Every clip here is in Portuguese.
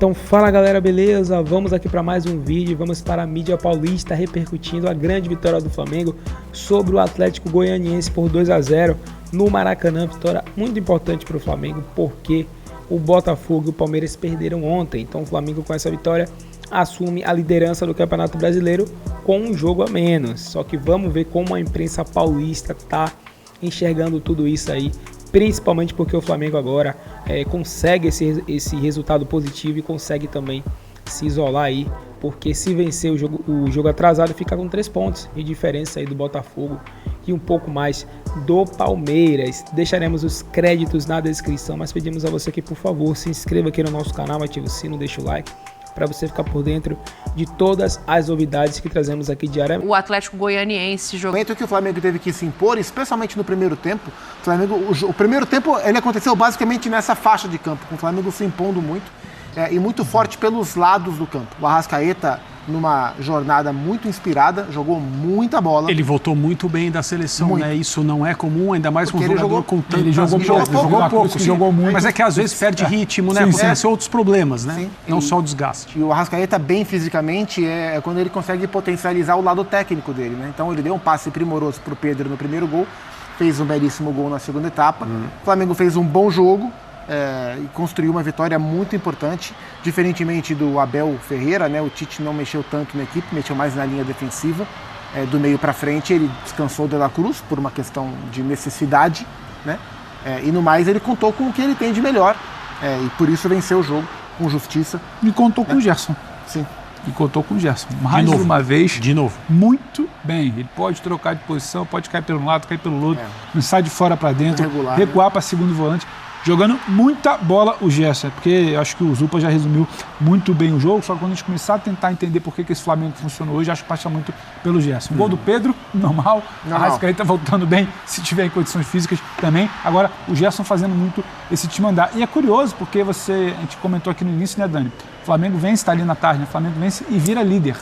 Então fala galera, beleza? Vamos aqui para mais um vídeo, vamos para a mídia paulista repercutindo a grande vitória do Flamengo sobre o Atlético Goianiense por 2-0 no Maracanã. Vitória muito importante para o Flamengo porque o Botafogo e o Palmeiras perderam ontem. Então o Flamengo com essa vitória assume a liderança do Campeonato Brasileiro com um jogo a menos. Só que vamos ver como a imprensa paulista tá enxergando tudo isso aí. Principalmente porque o Flamengo agora consegue esse resultado positivo e consegue também se isolar aí, porque se vencer o jogo atrasado fica com 3 pontos de diferença aí do Botafogo e um pouco mais do Palmeiras. Deixaremos os créditos na descrição, mas pedimos a você que por favor se inscreva aqui no nosso canal, ative o sino, deixa o like para você ficar por dentro de todas as novidades que trazemos aqui diariamente. O Atlético Goianiense jogou. O momento que o Flamengo teve que se impor, especialmente no primeiro tempo, o primeiro tempo ele aconteceu basicamente nessa faixa de campo, com o Flamengo se impondo muito e muito forte pelos lados do campo. O Arrascaeta, numa jornada muito inspirada, jogou muita bola. Ele voltou muito bem da seleção, muito. Né? Isso não é comum, ainda mais porque com um jogador com tanto. Ele jogou pouco, jogou muito. Mas é que às vezes perde ritmo, né? Acontece outros problemas, né? Sim. Não só o desgaste. E o Arrascaeta, bem fisicamente, é quando ele consegue potencializar o lado técnico dele, né? Então ele deu um passe primoroso para o Pedro no primeiro gol, fez um belíssimo gol na segunda etapa. O Flamengo fez um bom jogo. E construiu uma vitória muito importante, diferentemente do Abel Ferreira, né? O Tite não mexeu tanto na equipe, mexeu mais na linha defensiva, do meio para frente. Ele descansou o De La Cruz por uma questão de necessidade, né? E no mais ele contou com o que ele tem de melhor, e por isso venceu o jogo com justiça. E contou com o Gerson. Sim. E contou com o Gerson. Mais uma vez. De novo. Muito bem. Ele pode trocar de posição, pode cair pelo lado, cair pelo outro, não sai de fora para dentro, recuar, né? Para segundo volante. Jogando muita bola o Gerson, porque eu acho que o Zupa já resumiu muito bem o jogo, só que quando a gente começar a tentar entender por que esse Flamengo funcionou hoje, acho que passa muito pelo Gerson. Gol do Pedro, normal. A Arrascaeta voltando bem, se tiver em condições físicas também. Agora, o Gerson fazendo muito esse time andar. E é curioso, porque a gente comentou aqui no início, né, Dani? O Flamengo vence, está ali na tarde, né? O Flamengo vence e vira líder.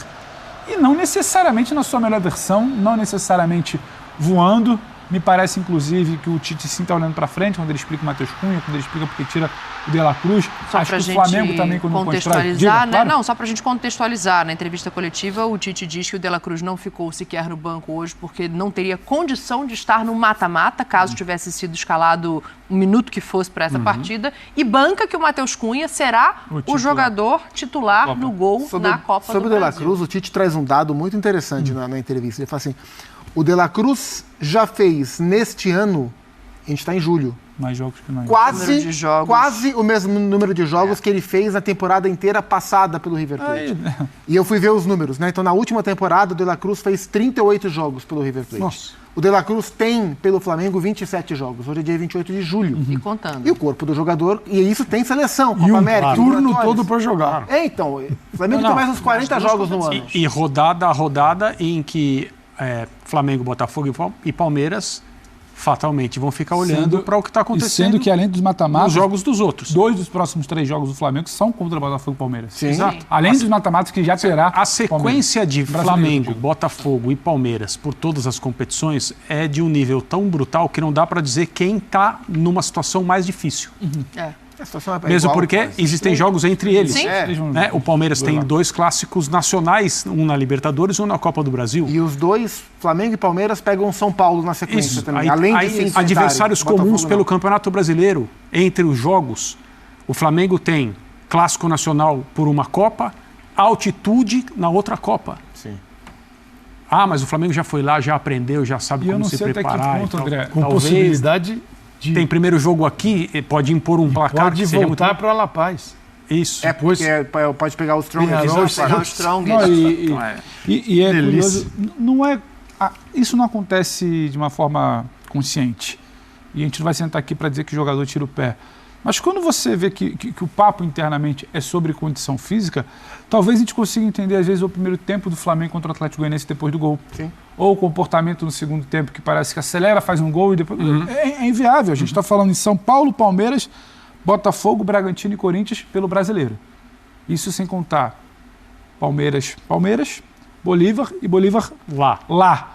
E não necessariamente na sua melhor versão, não necessariamente voando. Me parece, inclusive, que o Tite sim está olhando para frente quando ele explica o Matheus Cunha, quando ele explica porque tira o De La Cruz. Só acho que o Flamengo também, quando contextualizar, né? Claro. Não, só para a gente contextualizar. Na entrevista coletiva, o Tite diz que o De La Cruz não ficou sequer no banco hoje porque não teria condição de estar no mata-mata, caso tivesse sido escalado um minuto que fosse para essa partida. E banca que o Matheus Cunha será o jogador titular no gol na Copa do Brasil. Sobre o De La Cruz, o Tite traz um dado muito interessante na entrevista. Ele fala assim: o De La Cruz já fez neste ano, a gente está em julho, mais jogos que nós. Quase o mesmo número de jogos que ele fez na temporada inteira passada pelo River Plate. E eu fui ver os números, né? Então, na última temporada, o De La Cruz fez 38 jogos pelo River Plate. Nossa. O De La Cruz tem, pelo Flamengo, 27 jogos. Hoje é dia 28 de julho. E contando. E o corpo do jogador, e isso tem seleção, Copa e América. Turno todo para jogar. Então, o Flamengo tem mais uns 40 jogos no ano. E rodada a rodada em que Flamengo, Botafogo e Palmeiras fatalmente vão ficar olhando para o que está acontecendo. Sendo que além dos mata-matas, os jogos dos outros. 2 dos próximos 3 jogos do Flamengo são contra Botafogo e Palmeiras. Sim. Exato. Além dos mata-matas que já terá. A sequência de Flamengo, Botafogo e Palmeiras por todas as competições é de um nível tão brutal que não dá para dizer quem está numa situação mais difícil. Mesmo porque existem jogos entre eles. Sim. Né? O Palmeiras tem 2 clássicos nacionais, um na Libertadores e um na Copa do Brasil. E os dois, Flamengo e Palmeiras, pegam São Paulo na sequência também. Além de adversários comuns pelo Campeonato Brasileiro, entre os jogos, o Flamengo tem clássico nacional por uma Copa, altitude na outra Copa. Sim. Mas o Flamengo já foi lá, já aprendeu, já sabe como se preparar. Até que ponto, André, com possibilidade tem primeiro jogo aqui, pode impor um placar. Pode voltar para La Paz. Isso. Porque pode pegar o Strong. E é curioso, isso não acontece de uma forma consciente. E a gente não vai sentar aqui para dizer que o jogador tira o pé. Mas quando você vê que o papo internamente é sobre condição física, talvez a gente consiga entender, às vezes, o primeiro tempo do Flamengo contra o Atlético Goianiense depois do gol. Sim. Ou o comportamento no segundo tempo, que parece que acelera, faz um gol e depois... É inviável. A gente está falando em São Paulo, Palmeiras, Botafogo, Bragantino e Corinthians pelo Brasileiro. Isso sem contar Palmeiras, Bolívar e Bolívar lá.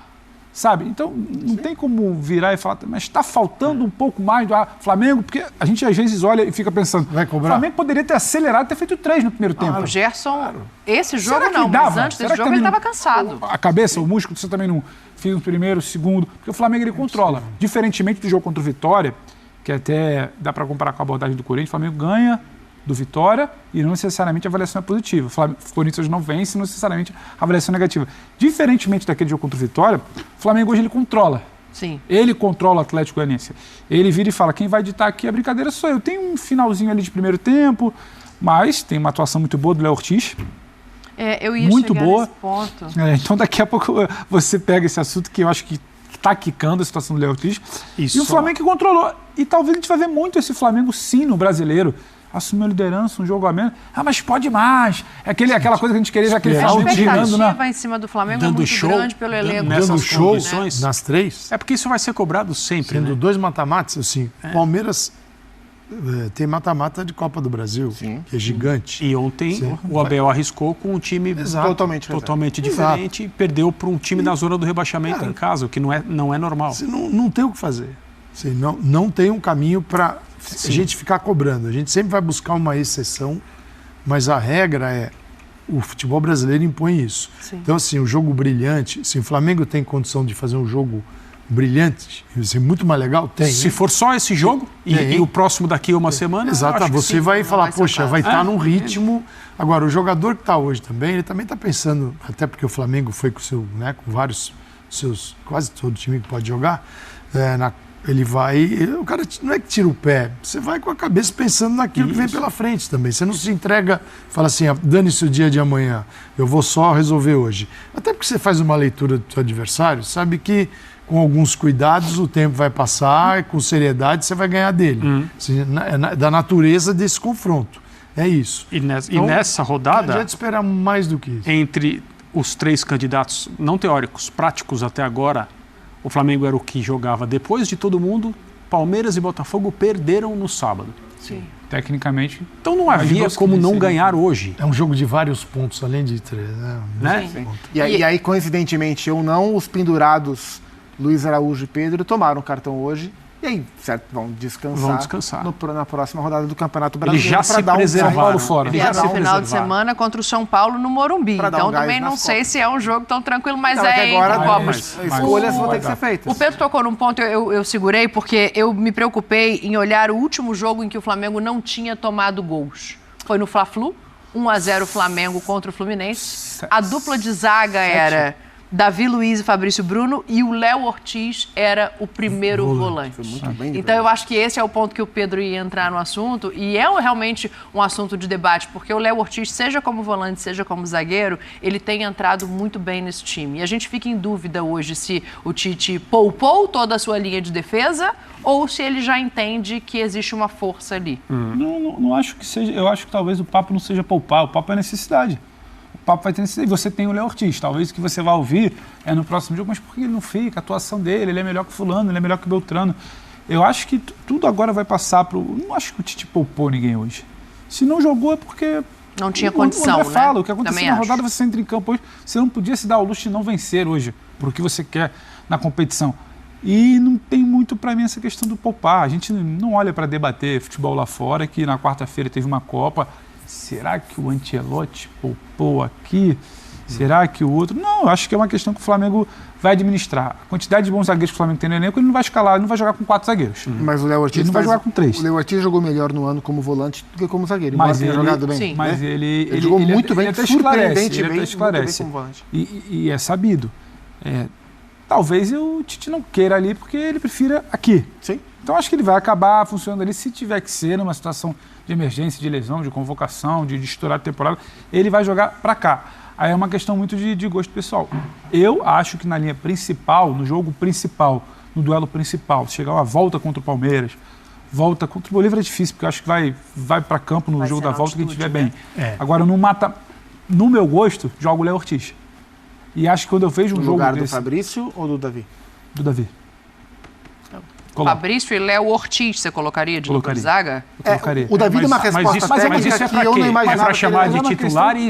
sabe? Então, não tem como virar e falar, mas está faltando um pouco mais do Flamengo, porque a gente às vezes olha e fica pensando, o Flamengo poderia ter acelerado, ter feito 3 no primeiro tempo. O Gerson, esse jogo não, mas antes desse jogo ele estava cansado. A cabeça, o músculo, você também não fez o primeiro, o segundo, porque o Flamengo ele controla. Diferentemente do jogo contra o Vitória, que até dá para comparar com a abordagem do Corinthians, o Flamengo ganha do Vitória e não necessariamente a avaliação é positiva. O Corinthians não vence, não necessariamente a avaliação é negativa. Diferentemente daquele jogo contra o Vitória, o Flamengo hoje ele controla. Sim. Ele controla o Atlético Goianiense. Ele vira e fala, quem vai ditar aqui a brincadeira sou eu. Tem um finalzinho ali de primeiro tempo, mas tem uma atuação muito boa do Léo Ortiz. Eu ia muito chegar boa. nesse ponto. Então daqui a pouco você pega esse assunto que eu acho que está quicando a situação do Léo Ortiz. E o Flamengo que controlou. E talvez a gente vai ver muito esse Flamengo sim no Brasileiro. Assumiu a liderança, um jogo a menos. Mas pode mais. Aquela coisa que a gente queria, já aquele final girando, né? A expectativa em cima do Flamengo é muito grande pelo elenco. Nessas condições, nas 3. É porque isso vai ser cobrado sempre. Sendo 2 mata-matas, assim. Palmeiras tem mata-mata de Copa do Brasil, que é gigante. E ontem o Abel arriscou com um time totalmente diferente e perdeu para um time da zona do rebaixamento em casa, o que não é normal. Você não tem o que fazer. Você não tem um caminho para a gente ficar cobrando. A gente sempre vai buscar uma exceção, mas a regra é o futebol brasileiro impõe isso. Sim. Então, assim, o jogo brilhante, se o Flamengo tem condição de fazer um jogo brilhante, isso é muito mais legal, tem. Se for só esse jogo e o próximo daqui a uma semana... Exato, você vai falar, poxa, vai estar num ritmo... Agora, o jogador que está hoje também, ele também está pensando, até porque o Flamengo foi com com vários seus, quase todo time que pode jogar, ele vai... O cara não é que tira o pé, você vai com a cabeça pensando naquilo que vem pela frente também. Você não se entrega, fala assim, dane-se o dia de amanhã, eu vou só resolver hoje. Até porque você faz uma leitura do seu adversário, sabe que com alguns cuidados o tempo vai passar e com seriedade você vai ganhar dele. Da natureza desse confronto. É isso. E nessa rodada... Não adianta esperar mais do que isso. Entre os 3 candidatos não teóricos, práticos até agora, o Flamengo era o que jogava depois de todo mundo. Palmeiras e Botafogo perderam no sábado. Sim. Tecnicamente. Então não havia como não ganhar hoje. É um jogo de vários pontos, além de 3. Né? Sim. E aí, coincidentemente ou não, os pendurados Luiz Araújo e Pedro tomaram cartão hoje. E aí, certo, vão descansar. Na próxima rodada do Campeonato Brasileiro. Eles já se preservaram fora. E esse final de semana contra o São Paulo no Morumbi. Então também não sei se é um jogo tão tranquilo, mas agora escolhas vão ter que ser feitas. O Pedro tocou num ponto, eu segurei, porque eu me preocupei em olhar o último jogo em que o Flamengo não tinha tomado gols. Foi no Fla-Flu, 1-0 Flamengo contra o Fluminense. A dupla de zaga era Davi Luiz e Fabrício Bruno, e o Léo Ortiz era o primeiro volante. Foi muito bem, então eu acho que esse é o ponto que o Pedro ia entrar no assunto, e é realmente um assunto de debate, porque o Léo Ortiz, seja como volante, seja como zagueiro, ele tem entrado muito bem nesse time. E a gente fica em dúvida hoje se o Tite poupou toda a sua linha de defesa ou se ele já entende que existe uma força ali. Não acho que seja. Eu acho que talvez o papo não seja poupar, o papo é necessidade. O papo vai ter necessidade. Você tem o Léo Ortiz, talvez o que você vai ouvir é no próximo jogo, mas por que ele não fica? A atuação dele, ele é melhor que fulano, ele é melhor que Beltrano. Eu acho que tudo agora vai passar para o... Não acho que o Tite poupou ninguém hoje. Se não jogou é porque... Não tinha condição, né? Fala, o que aconteceu na rodada, você entra em campo hoje, você não podia se dar ao luxo de não vencer hoje, por o que você quer na competição. E não tem muito para mim essa questão do poupar. A gente não olha para debater futebol lá fora, que na quarta-feira teve uma Copa. Será que o Ancelotti poupou aqui? Será que o outro... Não, eu acho que é uma questão que o Flamengo vai administrar. A quantidade de bons zagueiros que o Flamengo tem no elenco, ele não vai escalar, ele não vai jogar com 4 zagueiros. Mas o Léo Ortiz ele não vai jogar com 3. O Léo Ortiz jogou melhor no ano como volante do que como zagueiro. Mas ele jogado bem. Sim. Mas ele jogou muito bem, surpreendentemente bem, muito bem como volante. E é sabido. Talvez o Tite não queira ali porque ele prefira aqui. Sim. Então acho que ele vai acabar funcionando ali, se tiver que ser numa situação de emergência, de lesão, de convocação, de estourar de temporada, ele vai jogar para cá. Aí é uma questão muito de gosto pessoal. Eu acho que na linha principal, no jogo principal, no duelo principal, se chegar uma volta contra o Palmeiras, volta contra o Bolívar é difícil, porque eu acho que vai para campo no jogo da volta quem estiver bem. Agora, no meu gosto, joga o Léo Ortiz. E acho que quando eu vejo um jogo lugar do desse... Fabrício ou do Davi? Do Davi. Fabrício e Léo Ortiz, você colocaria de dupla de zaga? O Davi é uma resposta técnica que eu não imaginava. Mas para chamar de titular e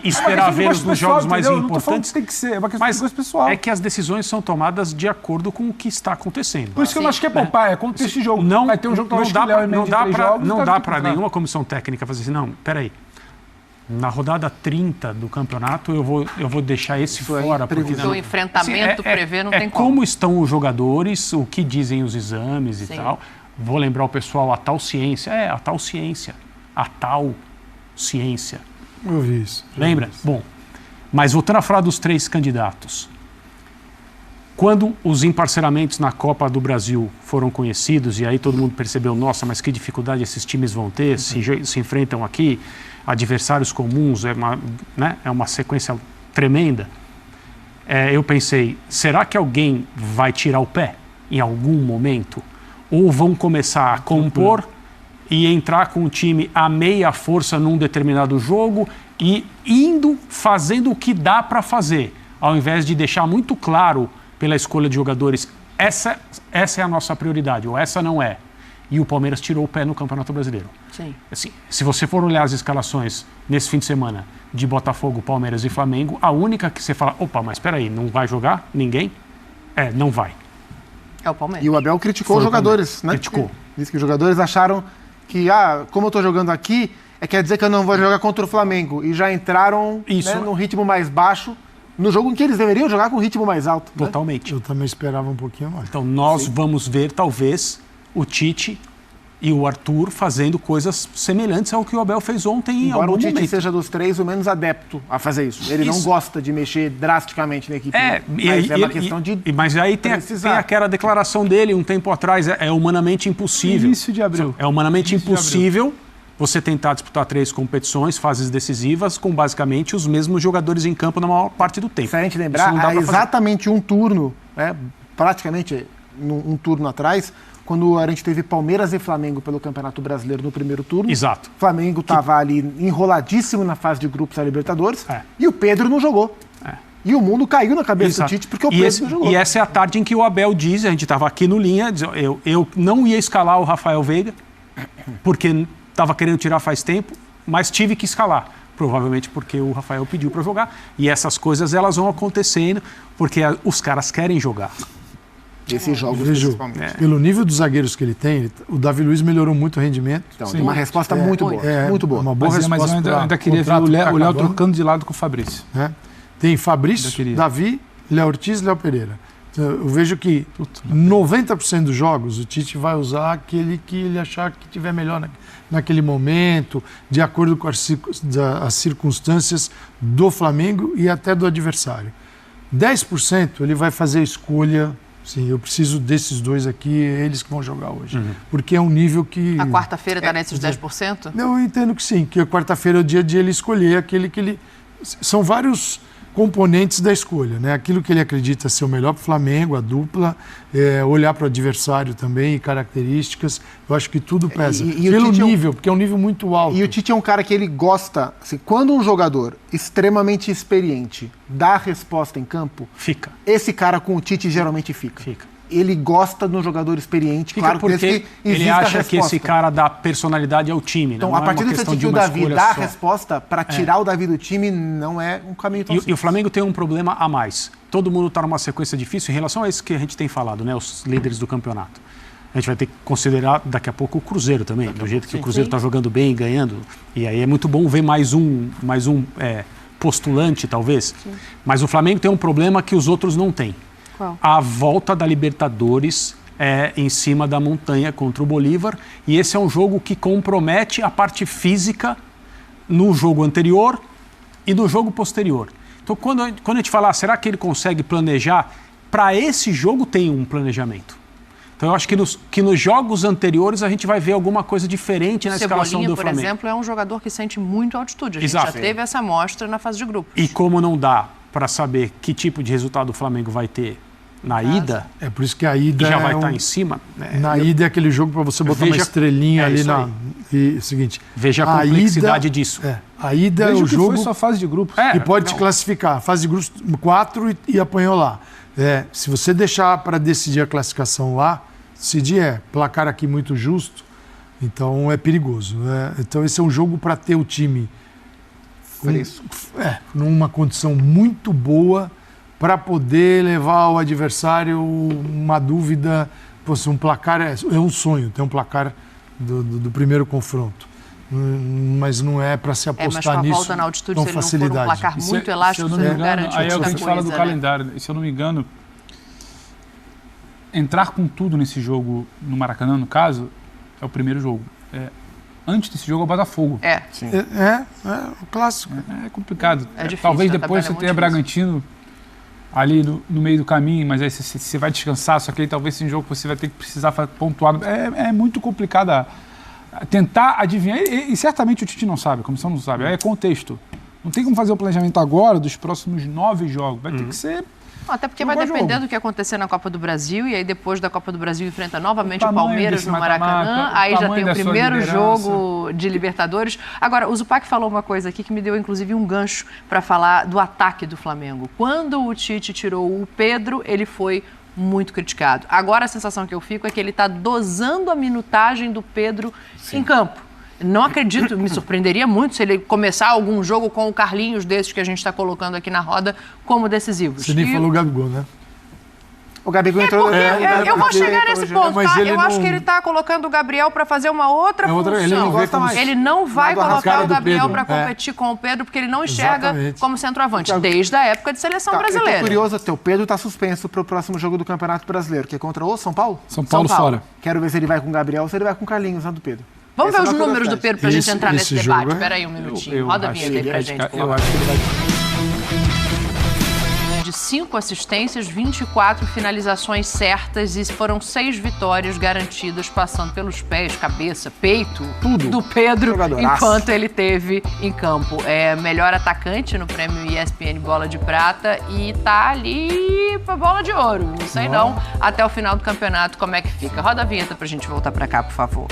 esperar vê-los nos jogos mais importantes. Tem que ser, é uma questão de gosto pessoal. É que as decisões são tomadas de acordo com o que está acontecendo. Por isso que eu não acho que é poupar, é contexto de jogo. Vai ter um jogo não dá para nenhuma comissão técnica fazer assim, não, peraí. Na rodada 30 do campeonato, eu vou deixar esse fora. Porque o enfrentamento prevê, não tem como. Como estão os jogadores, o que dizem os exames e tal. Vou lembrar o pessoal, a tal ciência. A tal ciência. A tal ciência. Eu vi isso. Lembra? Bom, mas voltando a falar dos 3 candidatos. Quando os emparceramentos na Copa do Brasil foram conhecidos, e aí todo mundo percebeu, nossa, mas que dificuldade esses times vão ter, se enfrentam aqui, adversários comuns, é uma sequência tremenda. Eu pensei, será que alguém vai tirar o pé em algum momento? Ou vão começar a compor e entrar com o time a meia força num determinado jogo e fazendo o que dá para fazer, ao invés de deixar muito claro pela escolha de jogadores, essa é a nossa prioridade, ou essa não é. E o Palmeiras tirou o pé no Campeonato Brasileiro. Sim. Assim, se você for olhar as escalações nesse fim de semana de Botafogo, Palmeiras e Flamengo, a única que você fala, opa, mas espera aí, não vai jogar ninguém? Não vai. É o Palmeiras. E o Abel criticou os jogadores, né? Criticou. Disse que os jogadores acharam que, como eu estou jogando aqui, quer dizer que eu não vou jogar contra o Flamengo. E já entraram num ritmo mais baixo, no jogo em que eles deveriam jogar com um ritmo mais alto. Totalmente. Eu também esperava um pouquinho mais. Então nós vamos ver, talvez, o Tite e o Arthur fazendo coisas semelhantes ao que o Abel fez ontem em algum momento. Embora o Tite seja dos 3 o menos adepto a fazer isso. Ele não gosta de mexer drasticamente na equipe. Mas é uma questão de mas aí tem aquela declaração dele um tempo atrás, é humanamente impossível. Início de abril. É humanamente impossível você tentar disputar 3 competições, fases decisivas, com basicamente os mesmos jogadores em campo na maior parte do tempo. Se a gente lembrar, há exatamente um turno, praticamente um turno atrás, quando a gente teve Palmeiras e Flamengo pelo Campeonato Brasileiro no primeiro turno. Exato. O Flamengo estava ali enroladíssimo na fase de grupos da Libertadores e o Pedro não jogou. E o mundo caiu na cabeça do Tite porque o Pedro não jogou. E essa é a tarde em que o Abel diz, a gente estava aqui no Linha, eu não ia escalar o Rafael Veiga, porque estava querendo tirar faz tempo, mas tive que escalar. Provavelmente porque o Rafael pediu para jogar. E essas coisas elas vão acontecendo porque os caras querem jogar. Esses jogos, principalmente. Pelo nível dos zagueiros que ele tem, o Davi Luiz melhorou muito o rendimento. Então, tem uma resposta muito boa. Muito boa. Uma boa resposta. Mas eu ainda queria ver o Léo trocando de lado com o Fabrício. Tem Fabrício, Davi, Léo Ortiz e Léo Pereira. Eu vejo que 90% dos jogos o Tite vai usar aquele que ele achar que tiver melhor naquele momento, de acordo com as circunstâncias do Flamengo e até do adversário. 10% ele vai fazer a escolha, sim, eu preciso desses 2 aqui, é eles que vão jogar hoje. Porque é um nível que... A quarta-feira está nesses 10%? Eu entendo que sim, que a quarta-feira é o dia de ele escolher aquele que ele... São vários componentes da escolha, né? Aquilo que ele acredita ser o melhor para o Flamengo, a dupla, olhar para o adversário também, características, eu acho que tudo pesa. Pelo nível, porque é um nível muito alto. E o Tite é um cara que ele gosta, assim, quando um jogador extremamente experiente dá a resposta em campo, fica. Esse cara com o Tite geralmente fica. Ele gosta de um jogador experiente, claro, porque ele acha que esse cara dá personalidade ao time. Então, a partir do que o Davi dá a resposta para tirar o Davi do time, não é um caminho tão simples. E o Flamengo tem um problema a mais. Todo mundo está numa sequência difícil em relação a isso que a gente tem falado, né? Os líderes do campeonato. A gente vai ter que considerar daqui a pouco o Cruzeiro também, do jeito que o Cruzeiro está jogando bem, ganhando. E aí é muito bom ver mais um postulante, talvez. Sim. Mas o Flamengo tem um problema que os outros não têm. A volta da Libertadores em cima da montanha contra o Bolívar, e esse é um jogo que compromete a parte física no jogo anterior e no jogo posterior. Então, quando a gente fala, será que ele consegue planejar? Para esse jogo tem um planejamento. Então, eu acho que nos jogos anteriores a gente vai ver alguma coisa diferente na escalação do Flamengo. Por exemplo, é um jogador que sente muito altitude. A gente já teve essa amostra na fase de grupos. E como não dá para saber que tipo de resultado o Flamengo vai ter na ida, é por isso que a ida já vai estar em cima. Na ida é aquele jogo para você botar uma estrelinha ali na. E o seguinte. Veja a complexidade disso. A ida é o jogo. Foi só fase de grupos. E pode te classificar. Fase de grupos 4 e apanhou lá. Se você deixar para decidir a classificação lá, decidir placar aqui muito justo, então é perigoso. Né? Então esse é um jogo para ter o time numa condição muito boa para poder levar ao adversário uma dúvida. Um placar é um sonho, ter um placar do primeiro confronto. Mas não é para se apostar nisso volta na altitude, com se ele facilidade. Não for um placar muito elástico, se eu não me engano, aí é o que a gente fala do calendário. Se eu não me engano, entrar com tudo nesse jogo no Maracanã, no caso, é o primeiro jogo. Antes desse jogo é o Botafogo. Sim. O clássico. É complicado. É difícil, talvez depois você tenha Bragantino ali no meio do caminho, mas aí você vai descansar, só que aí talvez seja um jogo que você vai ter que precisar pontuar. É muito complicado tentar adivinhar, e certamente o Tite não sabe, a comissão não sabe, é contexto. Não tem como fazer o planejamento agora dos próximos 9 jogos, vai ter que ser... Até porque vai depender do que acontecer na Copa do Brasil, e aí depois da Copa do Brasil enfrenta novamente o Palmeiras no Maracanã, aí já tem o primeiro jogo de Libertadores. Agora, o Zupac falou uma coisa aqui que me deu inclusive um gancho para falar do ataque do Flamengo. Quando o Tite tirou o Pedro, ele foi muito criticado. Agora a sensação que eu fico é que ele está dosando a minutagem do Pedro em campo. Não acredito, me surpreenderia muito se ele começar algum jogo com o Carlinhos desses que a gente está colocando aqui na roda como decisivos. Você nem falou o Gabigol, né? O Gabigol entrou... eu vou chegar nesse ponto, tá? Eu acho que ele está colocando o Gabriel para fazer uma outra função. Ele não vai colocar o Gabriel para competir com o Pedro, porque ele não enxerga como centroavante, desde a época de seleção brasileira. É curioso, o Pedro está suspenso para o próximo jogo do Campeonato Brasileiro, que é contra o São Paulo? São Paulo fora. Quero ver se ele vai com o Gabriel ou se ele vai com o Carlinhos, do Pedro. Vamos ver os números do Pedro para a gente entrar nesse debate. Espera aí um minutinho. Roda a vinheta aí pra gente. Eu acho que ele vai... De 5 assistências, 24 finalizações certas e foram 6 vitórias garantidas, passando pelos pés, cabeça, peito, tudo do Pedro, enquanto ele teve em campo. É melhor atacante no prêmio ESPN Bola de Prata e tá ali pra Bola de Ouro. Não sei não, até o final do campeonato, como é que fica. Roda a vinheta pra gente voltar pra cá, por favor.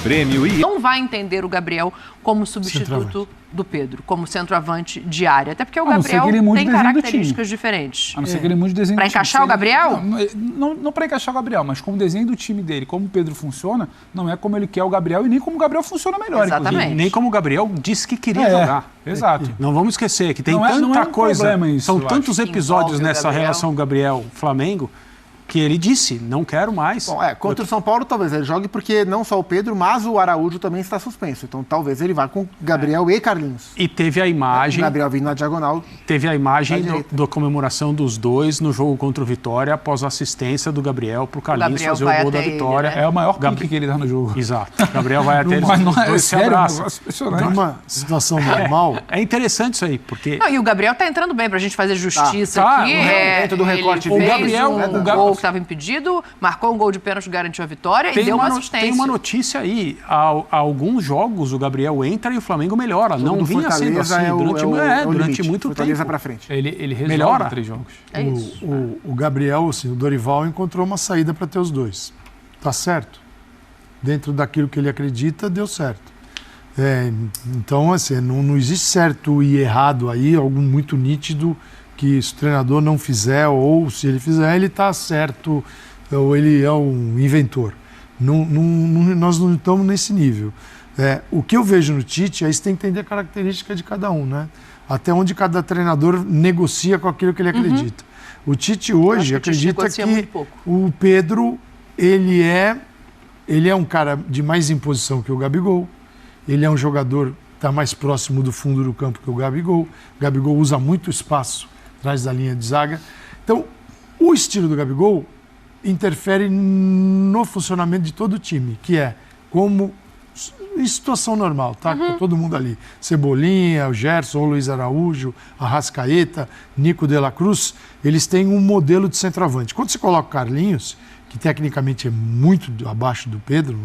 Prêmio e não vai entender o Gabriel como substituto do Pedro, como centroavante de área. Até porque o Gabriel tem características diferentes. A não ser que ele mude o desenho do time. Para encaixar o Gabriel? Não para encaixar o Gabriel, mas como o desenho do time dele, como o Pedro funciona, não é como ele quer o Gabriel e nem como o Gabriel funciona melhor. Exatamente. Nem como o Gabriel disse que queria jogar. Exato. Não vamos esquecer que tem tanta coisa, são tantos episódios nessa relação Gabriel-Flamengo, que ele disse, não quero mais. Bom, contra o São Paulo talvez ele jogue porque não só o Pedro, mas o Araújo também está suspenso. Então talvez ele vá com Gabriel e Carlinhos. E teve a imagem... O Gabriel vindo na diagonal. Teve a imagem da comemoração dos dois no jogo contra o Vitória, após a assistência do Gabriel para o Carlinhos fazer o gol da vitória. Ele, né? É o maior pique que ele dá no jogo. Exato. Gabriel vai até eles, mas não os dois se abraçam. Numa situação normal... É interessante isso aí, porque... Não, e o Gabriel tá entrando bem pra gente fazer justiça aqui. Dentro do recorte ele dele. fez um gol que estava impedido, marcou um gol de pênalti, garantiu a vitória e deu uma assistência. Tem uma notícia aí. Há alguns jogos o Gabriel entra e o Flamengo melhora. Não vinha sendo assim durante muito tempo. Pra frente. Ele melhora 3 jogos. É isso. O Gabriel, assim, o Dorival encontrou uma saída para ter os dois. Tá certo. Dentro daquilo que ele acredita, deu certo. Então, assim, não existe certo e errado aí, algo muito nítido que se o treinador não fizer, ou se ele fizer, ele está certo, ou ele é um inventor. Nós não estamos nesse nível. O que eu vejo no Tite, aí você tem que entender a característica de cada um, né? Até onde cada treinador negocia com aquilo que ele acredita. O Tite hoje acredita que o Pedro, ele é um cara de mais imposição que o Gabigol, ele é um jogador que está mais próximo do fundo do campo que o Gabigol. O Gabigol usa muito espaço atrás da linha de zaga. Então, o estilo do Gabigol interfere no funcionamento de todo o time, que é como em situação normal, tá? Com todo mundo ali. Cebolinha, o Gerson, o Luiz Araújo, a Arrascaeta, Nico de la Cruz, eles têm um modelo de centroavante. Quando você coloca o Carlinhos, que tecnicamente é muito abaixo do Pedro,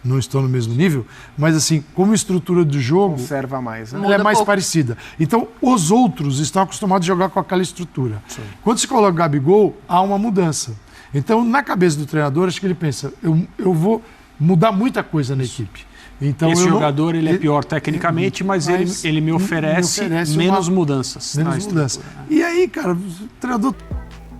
não estão no mesmo nível, mas assim, como estrutura do jogo... Conserva mais, né? Ela é mais parecida. Então, os outros estão acostumados a jogar com aquela estrutura. Sim. Quando se coloca o Gabigol, há uma mudança. Então, na cabeça do treinador, acho que ele pensa, eu vou mudar muita coisa na equipe. Então, esse jogador ele é pior tecnicamente, mas ele me oferece menos mudanças. Menos mudanças. E aí, cara, o treinador...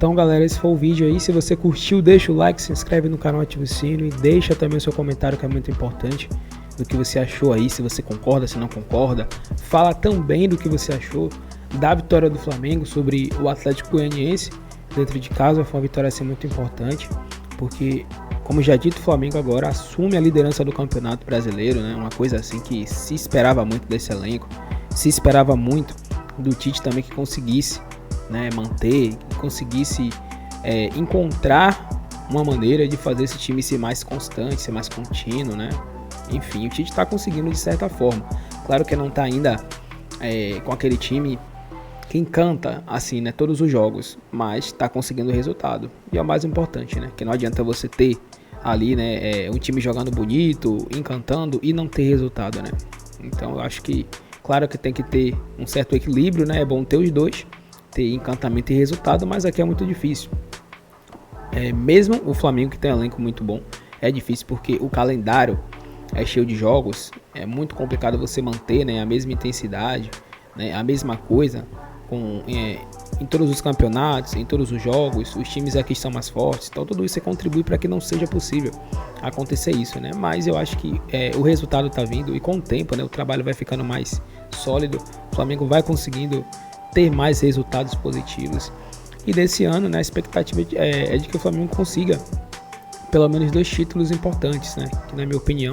Então, galera, esse foi o vídeo aí. Se você curtiu, deixa o like, se inscreve no canal, ativa o sino e deixa também o seu comentário, que é muito importante, do que você achou aí, se você concorda, se não concorda. Fala também do que você achou da vitória do Flamengo sobre o Atlético Goianiense dentro de casa. Foi uma vitória assim muito importante, porque, como já dito, o Flamengo agora assume a liderança do Campeonato Brasileiro, né? Uma coisa assim que se esperava muito desse elenco, se esperava muito do Tite também, que conseguisse, né, manter, que conseguisse encontrar uma maneira de fazer esse time ser mais constante, ser mais contínuo, né? Enfim, o Tite está conseguindo de certa forma. Claro que não está ainda com aquele time que encanta assim, né, todos os jogos, mas está conseguindo resultado. E é o mais importante, né? Que não adianta você ter ali, né, um time jogando bonito, encantando e não ter resultado, né? Então eu acho que, claro que tem que ter um certo equilíbrio, né? É bom ter os dois, ter encantamento e resultado, mas aqui é muito difícil. Mesmo o Flamengo, que tem um elenco muito bom, é difícil porque o calendário é cheio de jogos, é muito complicado você manter, né, a mesma intensidade, né, a mesma coisa em todos os campeonatos, em todos os jogos. Os times aqui estão mais fortes, então tudo isso contribui para que não seja possível acontecer isso, né? Mas eu acho que o resultado está vindo, e com o tempo, né, o trabalho vai ficando mais sólido, o Flamengo vai conseguindo ter mais resultados positivos. E desse ano, né, a expectativa é de que o Flamengo consiga pelo menos 2 títulos importantes, né? Que, na minha opinião,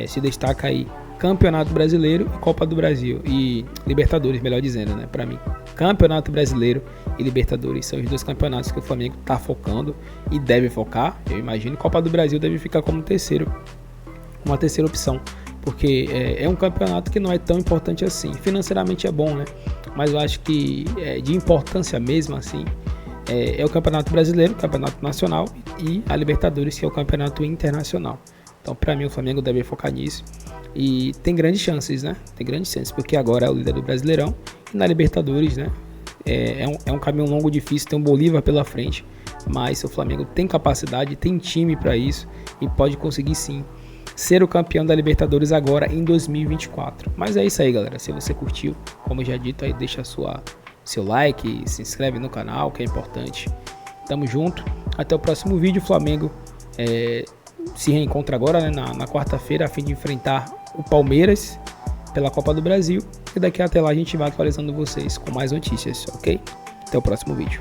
se destaca aí Campeonato Brasileiro e Copa do Brasil, e Libertadores, melhor dizendo, né? Para mim, Campeonato Brasileiro e Libertadores são os 2 campeonatos que o Flamengo está focando e deve focar, eu imagino. Copa do Brasil deve ficar como uma terceira opção, porque é um campeonato que não é tão importante assim. Financeiramente é bom, né? Mas eu acho que de importância mesmo assim é o Campeonato Brasileiro, o Campeonato Nacional, e a Libertadores, que é o Campeonato Internacional. Então, para mim, o Flamengo deve focar nisso. E tem grandes chances, né? Tem grandes chances, porque agora é o líder do Brasileirão. E na Libertadores, né? É um caminho longo, difícil, tem um Bolívar pela frente. Mas o Flamengo tem capacidade, tem time para isso, e pode conseguir sim ser o campeão da Libertadores agora em 2024. Mas é isso aí, galera. Se você curtiu, como já dito, aí deixa seu like, se inscreve no canal, que é importante. Tamo junto. Até o próximo vídeo. O Flamengo se reencontra agora, né, na quarta-feira, a fim de enfrentar o Palmeiras pela Copa do Brasil. E daqui até lá a gente vai atualizando vocês com mais notícias, ok? Até o próximo vídeo.